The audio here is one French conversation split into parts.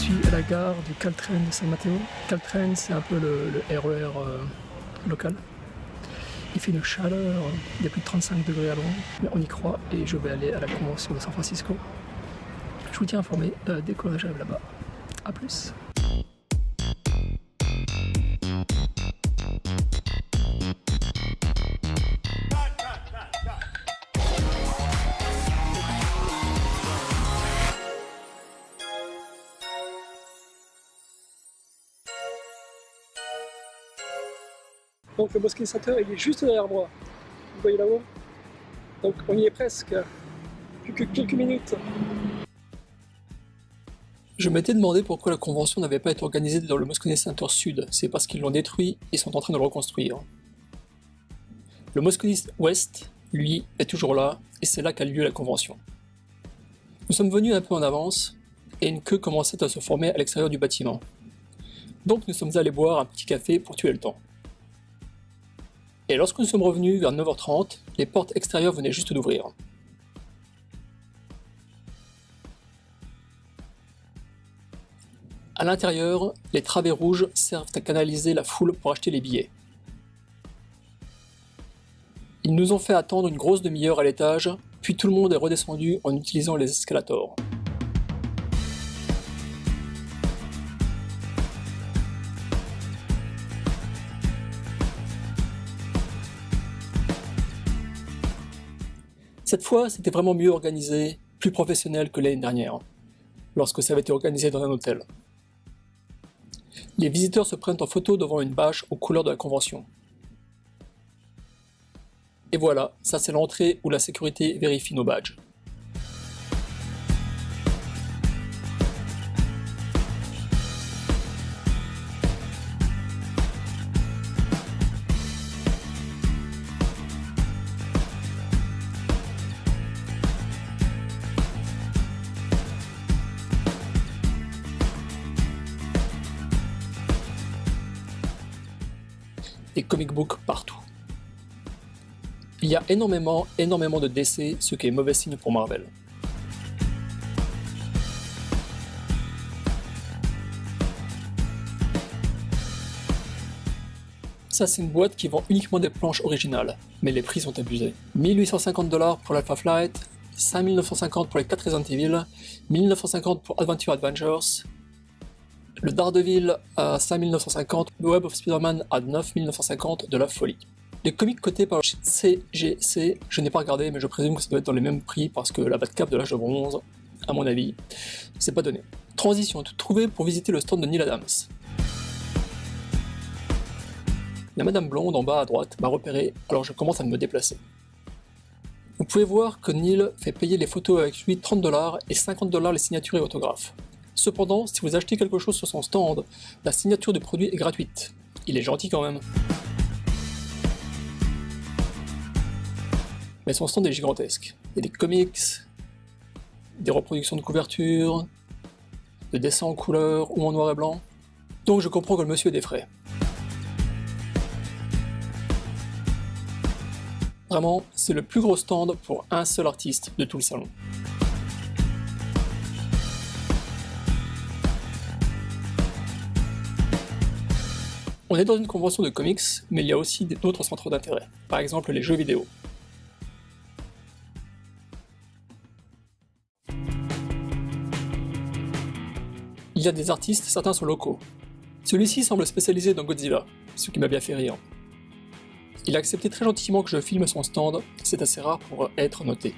suis à la gare du Caltrain de San Mateo. Caltrain, c'est un peu le RER local. Il fait une chaleur, il y a plus de 35 degrés à Londres, mais on y croit et je vais aller à la convention de San Francisco. Je vous tiens informé dès que j'arrive là-bas. A plus. Donc le Moscone Center, il est juste derrière moi. Vous voyez là-haut? Donc on y est presque. Plus que quelques minutes. Je m'étais demandé pourquoi la convention n'avait pas été organisée dans le Moscone Center Sud. C'est parce qu'ils l'ont détruit et sont en train de le reconstruire. Le Moscone West, lui, est toujours là, et c'est là qu'a lieu la convention. Nous sommes venus un peu en avance, et une queue commençait à se former à l'extérieur du bâtiment. Donc nous sommes allés boire un petit café pour tuer le temps. Et lorsque nous sommes revenus vers 9h30, les portes extérieures venaient juste d'ouvrir. À l'intérieur, les travées rouges servent à canaliser la foule pour acheter les billets. Ils nous ont fait attendre une grosse demi-heure à l'étage, puis tout le monde est redescendu en utilisant les escalators. Cette fois, c'était vraiment mieux organisé, plus professionnel que l'année dernière, lorsque ça avait été organisé dans un hôtel. Les visiteurs se prennent en photo devant une bâche aux couleurs de la convention. Et voilà, ça c'est l'entrée où la sécurité vérifie nos badges. Des comic books partout. Il y a énormément de décès, ce qui est mauvais signe pour Marvel. Ça c'est une boîte qui vend uniquement des planches originales, mais les prix sont abusés. 1850$ pour l'Alpha Flight, 5950$ pour les 4 Resident Evil, 1950$ pour Adventure Adventures, le Daredevil à 5950$, le Web of Spider-Man à 9950$, de la folie. Les comics cotés par CGC, je n'ai pas regardé, mais je présume que ça doit être dans les mêmes prix parce que la Batcave de l'âge de bronze, à mon avis, c'est pas donné. Transition toute trouvée pour visiter le stand de Neil Adams. La Madame Blonde en bas à droite m'a repéré, alors je commence à me déplacer. Vous pouvez voir que Neil fait payer les photos avec lui 30$ et 50$ les signatures et autographes. Cependant, si vous achetez quelque chose sur son stand, la signature du produit est gratuite. Il est gentil quand même. Mais son stand est gigantesque. Il y a des comics, des reproductions de couverture, de dessins en couleur ou en noir et blanc. Donc je comprends que le monsieur ait des frais. Vraiment, c'est le plus gros stand pour un seul artiste de tout le salon. On est dans une convention de comics, mais il y a aussi d'autres centres d'intérêt, par exemple les jeux vidéo. Il y a des artistes, certains sont locaux. Celui-ci semble spécialisé dans Godzilla, ce qui m'a bien fait rire. Il a accepté très gentiment que je filme son stand, c'est assez rare pour être noté.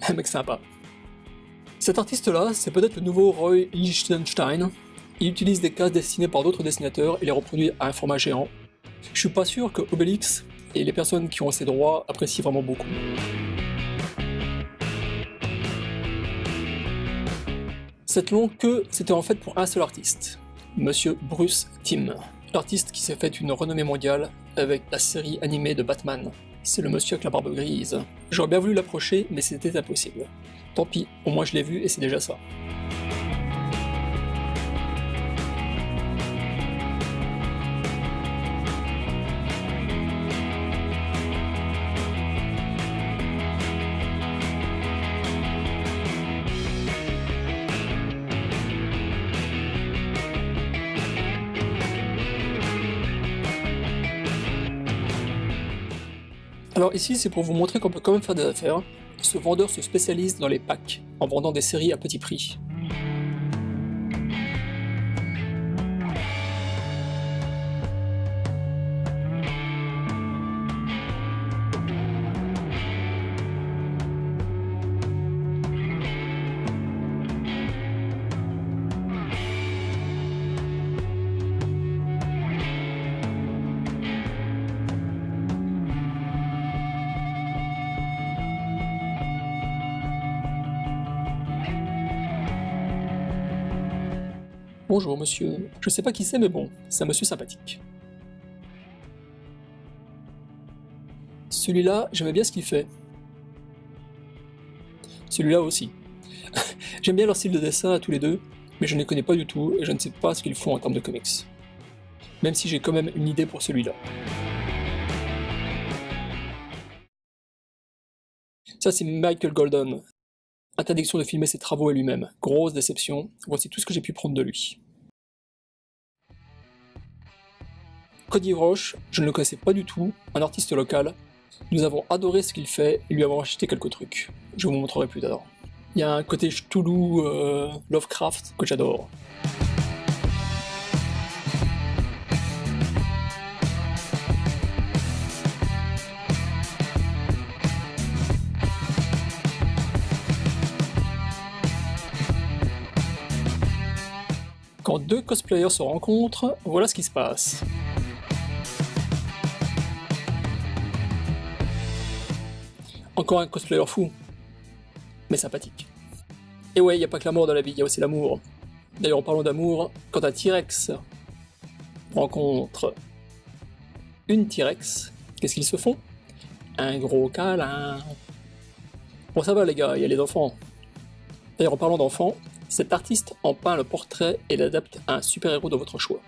Un mec sympa. Cet artiste-là, c'est peut-être le nouveau Roy Lichtenstein. Il utilise des cases dessinées par d'autres dessinateurs et les reproduit à un format géant. Je suis pas sûr que Obélix et les personnes qui ont ces droits apprécient vraiment beaucoup. Cette longue queue, c'était en fait pour un seul artiste, Monsieur Bruce Timm, l'artiste qui s'est fait une renommée mondiale avec la série animée de Batman. C'est le monsieur avec la barbe grise. J'aurais bien voulu l'approcher, mais c'était impossible. Tant pis, au moins je l'ai vu et c'est déjà ça. Alors ici, c'est pour vous montrer qu'on peut quand même faire des affaires. Ce vendeur se spécialise dans les packs, en vendant des séries à petit prix. Bonjour monsieur, je sais pas qui c'est mais bon, c'est un monsieur sympathique. Celui-là, j'aimais bien ce qu'il fait. Celui-là aussi. J'aime bien leur style de dessin à tous les deux, mais je ne les connais pas du tout et je ne sais pas ce qu'ils font en termes de comics. Même si j'ai quand même une idée pour celui-là. Ça c'est Michael Golden. Interdiction de filmer ses travaux à lui-même. Grosse déception, voici tout ce que j'ai pu prendre de lui. Cody Roche, je ne le connaissais pas du tout, un artiste local. Nous avons adoré ce qu'il fait et lui avons acheté quelques trucs. Je vous montrerai plus tard. Il y a un côté Cthulhu, Lovecraft que j'adore. Quand deux cosplayers se rencontrent, voilà ce qui se passe. Encore un cosplayer fou, mais sympathique. Et ouais, il n'y a pas que la mort dans la vie, il y a aussi l'amour. D'ailleurs, en parlant d'amour, quand un T-Rex rencontre une T-Rex, qu'est-ce qu'ils se font? Un gros câlin. Bon ça va les gars, il y a les enfants. D'ailleurs, en parlant d'enfants, cet artiste en peint le portrait et l'adapte à un super-héros de votre choix.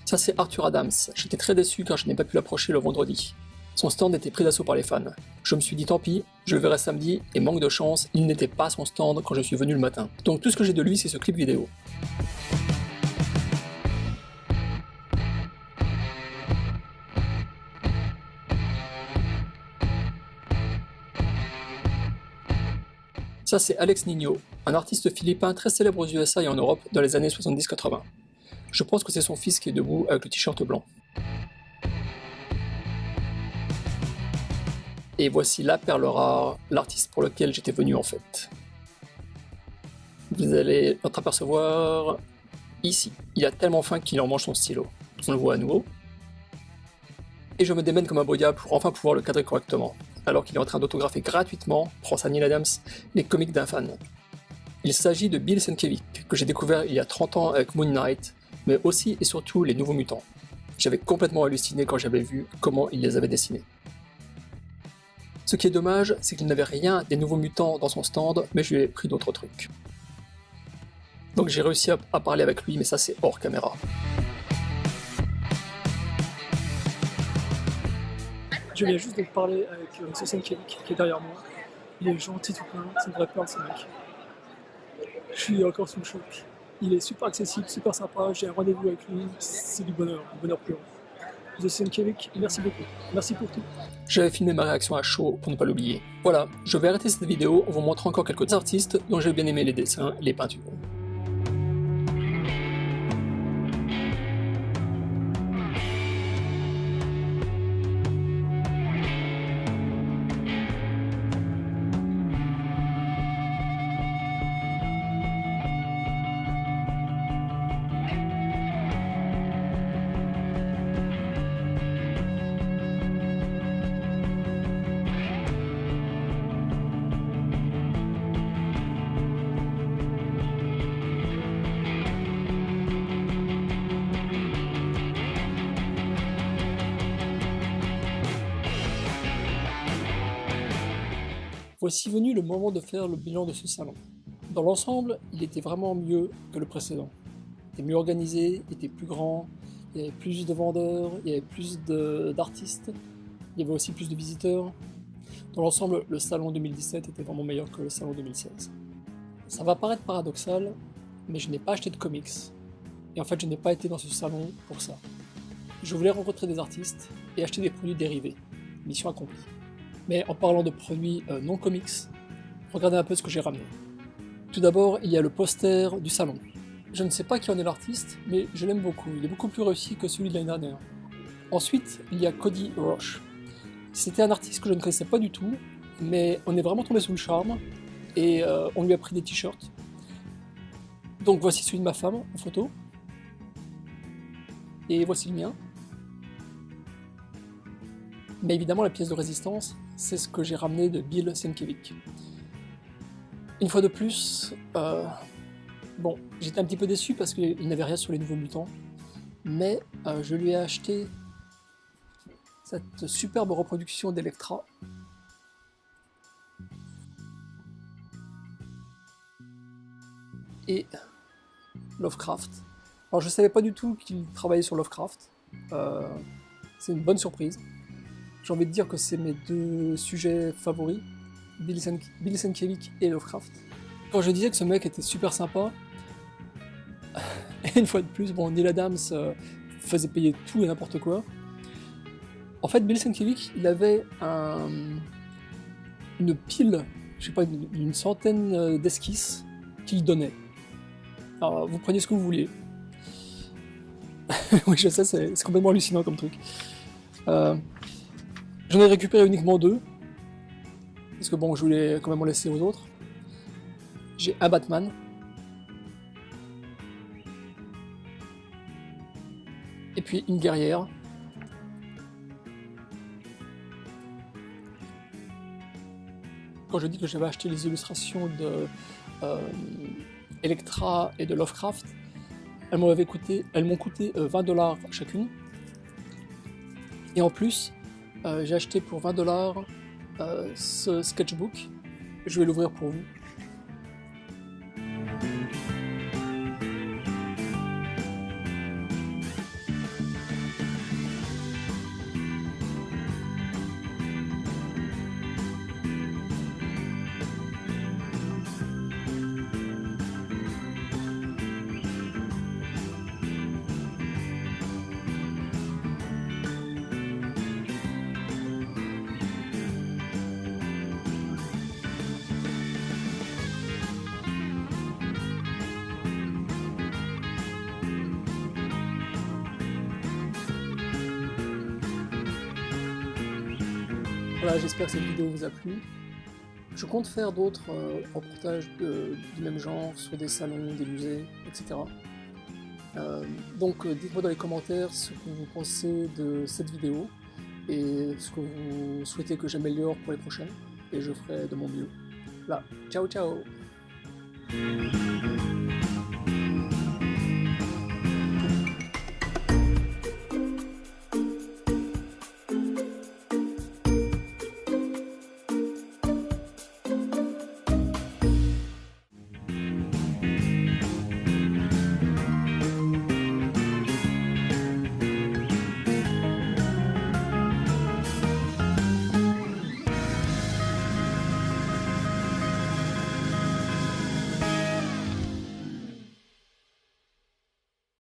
Ça c'est Arthur Adams, j'étais très déçu car je n'ai pas pu l'approcher le vendredi. Son stand était pris d'assaut par les fans. Je me suis dit tant pis, je le verrai samedi, et manque de chance, il n'était pas à son stand quand je suis venu le matin. Donc tout ce que j'ai de lui c'est ce clip vidéo. Ça c'est Alex Nino, un artiste philippin très célèbre aux USA et en Europe dans les années 70-80. Je pense que c'est son fils qui est debout avec le t-shirt blanc. Et voici la perle rare, l'artiste pour lequel j'étais venu en fait. Vous allez l'entreapercevoir ici. Il a tellement faim qu'il en mange son stylo. On le voit à nouveau. Et je me démène comme un beau diable pour enfin pouvoir le cadrer correctement, alors qu'il est en train d'autographer gratuitement, pense à Neil Adams, les comics d'un fan. Il s'agit de Bill Sienkiewicz, que j'ai découvert il y a 30 ans avec Moon Knight, mais aussi et surtout les Nouveaux Mutants. J'avais complètement halluciné quand j'avais vu comment il les avait dessinés. Ce qui est dommage, c'est qu'il n'avait rien des Nouveaux Mutants dans son stand, mais je lui ai pris d'autres trucs. Donc j'ai réussi à parler avec lui, mais ça c'est hors caméra. Je viens juste de parler avec ce Sienkiewicz qui est derrière moi. Il est gentil tout plein, c'est une vraie perle ce mec. Je suis encore sous le choc. Il est super accessible, super sympa, j'ai un rendez-vous avec lui, c'est du bonheur pur. The Sienkiewicz, merci beaucoup, merci pour tout. J'avais filmé ma réaction à chaud pour ne pas l'oublier. Voilà, je vais arrêter cette vidéo en vous montrant encore quelques artistes dont j'ai bien aimé les dessins et les peintures. Voici venu le moment de faire le bilan de ce salon. Dans l'ensemble, il était vraiment mieux que le précédent. Il était mieux organisé, il était plus grand, il y avait plus de vendeurs, il y avait plus d'artistes, il y avait aussi plus de visiteurs. Dans l'ensemble, le salon 2017 était vraiment meilleur que le salon 2016. Ça va paraître paradoxal, mais je n'ai pas acheté de comics. Et en fait, je n'ai pas été dans ce salon pour ça. Je voulais rencontrer des artistes et acheter des produits dérivés. Mission accomplie. Mais en parlant de produits non comics, regardez un peu ce que j'ai ramené. Tout d'abord, il y a le poster du salon. Je ne sais pas qui en est l'artiste, mais je l'aime beaucoup. Il est beaucoup plus réussi que celui de l'année dernière. Ensuite, il y a Cody Roche. C'était un artiste que je ne connaissais pas du tout, mais on est vraiment tombé sous le charme et on lui a pris des t-shirts. Donc voici celui de ma femme en photo. Et voici le mien. Mais évidemment, la pièce de résistance, c'est ce que j'ai ramené de Bill Sienkiewicz. Une fois de plus, bon, j'étais un petit peu déçu parce qu'il n'avait rien sur les Nouveaux Mutants, mais je lui ai acheté cette superbe reproduction d'Elektra. Et Lovecraft. Alors je savais pas du tout qu'il travaillait sur Lovecraft, c'est une bonne surprise. J'ai envie de dire que c'est mes deux sujets favoris, Bill Sienkiewicz et Lovecraft. Quand je disais que ce mec était super sympa, et une fois de plus, bon, Neil Adams faisait payer tout et n'importe quoi. En fait, Bill Sienkiewicz, il avait une pile, je sais pas, une centaine d'esquisses qu'il donnait. Alors, vous prenez ce que vous vouliez. Oui, je sais, c'est complètement hallucinant comme truc. J'en ai récupéré uniquement 2, parce que bon, je voulais quand même en laisser aux autres. J'ai un Batman. Et puis une guerrière. Quand je dis que j'avais acheté les illustrations de Elektra et de Lovecraft, elles m'ont coûté 20$ chacune. Et en plus, j'ai acheté pour 20$ ce sketchbook. Je vais l'ouvrir pour vous. Voilà, j'espère que cette vidéo vous a plu. Je compte faire d'autres reportages du même genre sur des salons, des musées, etc. Donc dites-moi dans les commentaires ce que vous pensez de cette vidéo et ce que vous souhaitez que j'améliore pour les prochaines, et je ferai de mon mieux. Voilà, ciao ciao!